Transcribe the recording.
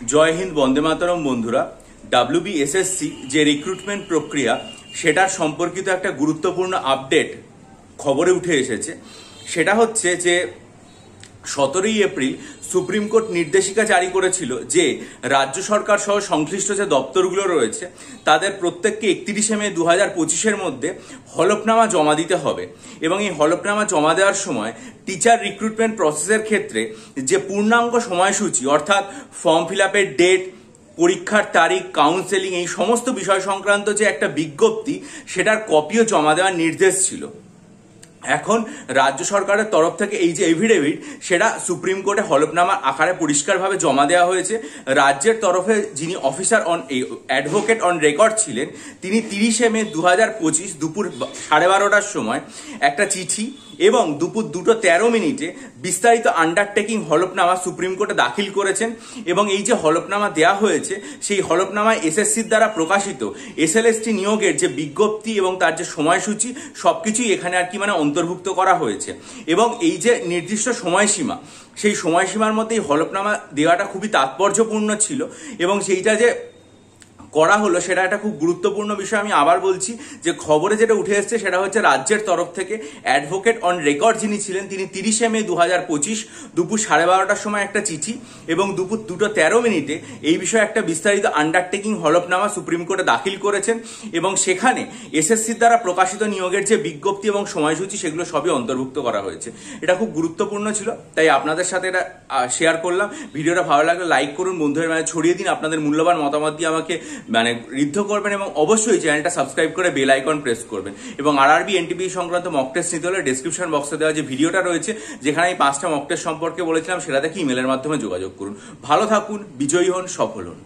জয় হিন্দ, বন্দে মাতরম। বন্ধুরা, WBSSC যে recruitment প্রক্রিয়া সেটার সম্পর্কিত একটা গুরুত্বপূর্ণ আপডেট খবরে উঠে এসেছে। সেটা হচ্ছে যে 17ই এপ্রিল সুপ্রিম কোর্ট নির্দেশিকা জারি করেছিল যে রাজ্য সরকার সহ সংশ্লিষ্ট যে দপ্তরগুলো রয়েছে তাদের প্রত্যেককে 31শে মে 2025-এর মধ্যে হলফনামা জমা দিতে হবে। এবং এই হলফনামা জমা দেওয়ার সময় টিচার রিক্রুটমেন্ট প্রসেসের ক্ষেত্রে যে পূর্ণাঙ্গ সময়সূচি অর্থাৎ ফর্ম ফিল আপের ডেট, পরীক্ষার তারিখ, কাউন্সেলিং, এই সমস্ত বিষয় সংক্রান্ত যে একটা বিজ্ঞপ্তি সেটার কপিও জমা দেওয়ার নির্দেশ ছিল। এখন রাজ্য সরকারের তরফ থেকে এই যে এফিডেভিট সেটা সুপ্রিম কোর্টে হলফনামার আকারে পরিষ্কারভাবে জমা দেওয়া হয়েছে। রাজ্যের তরফে যিনি officer on advocate on record ছিলেন তিনি 30শে মে 2025 দুপুর 12:30টার সময় একটা চিঠি এবং দুপুর 2:13 বিস্তারিত আন্ডারটেকিং হলফনামা সুপ্রিম কোর্টে দাখিল করেছেন। এবং এই যে হলফনামা দেওয়া হয়েছে সেই হলফনামায় এসএসসির দ্বারা প্রকাশিত এসএলএসটি নিয়োগের যে বিজ্ঞপ্তি এবং তার যে সময়সূচি সবকিছুই এখানে অন্তর্ভুক্ত করা হয়েছে। এবং এই যে নির্দিষ্ট সময়সীমা সেই সময়সীমার মধ্যে এই হলফনামা দেওয়াটা খুবই তাৎপর্যপূর্ণ ছিল এবং সেইটা যে করা হলো সেটা একটা খুব গুরুত্বপূর্ণ বিষয়। আমি আবার বলছি যে খবরে যেটা উঠে এসছে সেটা হচ্ছে রাজ্যের তরফ থেকে অ্যাডভোকেট অন রেকর্ড যিনি ছিলেন তিনি 30শে মে 2025 দুপুর 12:30টার সময় একটা চিঠি এবং দুপুর 2:13 এই বিষয়ে একটা বিস্তারিত আন্ডারটেকিং হলফনামা সুপ্রিম কোর্টে দাখিল করেছেন। এবং সেখানে এসএসসির দ্বারা প্রকাশিত নিয়োগের যে বিজ্ঞপ্তি এবং সময়সূচি সেগুলো সবই অন্তর্ভুক্ত করা হয়েছে। এটা খুব গুরুত্বপূর্ণ ছিল, তাই আপনাদের সাথে এটা শেয়ার করলাম। ভিডিওটা ভালো লাগলে লাইক করুন, বন্ধুদের মাঝে ছড়িয়ে দিন, আপনাদের মূল্যবান মতামত দিয়ে আমাকে ঋদ্ধ করবেন এবং অবশ্যই চ্যানেলটা সাবস্ক্রাইব করে বেল আইকন প্রেস করবেন। এবং আরআরবি এনটিপি সংক্রান্ত মক টেস্ট নিতে হলে ডেসক্রিপশন বক্সে দেওয়া যে ভিডিওটা রয়েছে যেখানে আমি 5টা মক টেস্ট সম্পর্কে বলেছিলাম সেটা দেখে ইমেলের মাধ্যমে যোগাযোগ করুন। ভালো থাকুন, বিজয়ী হন, সফল হন।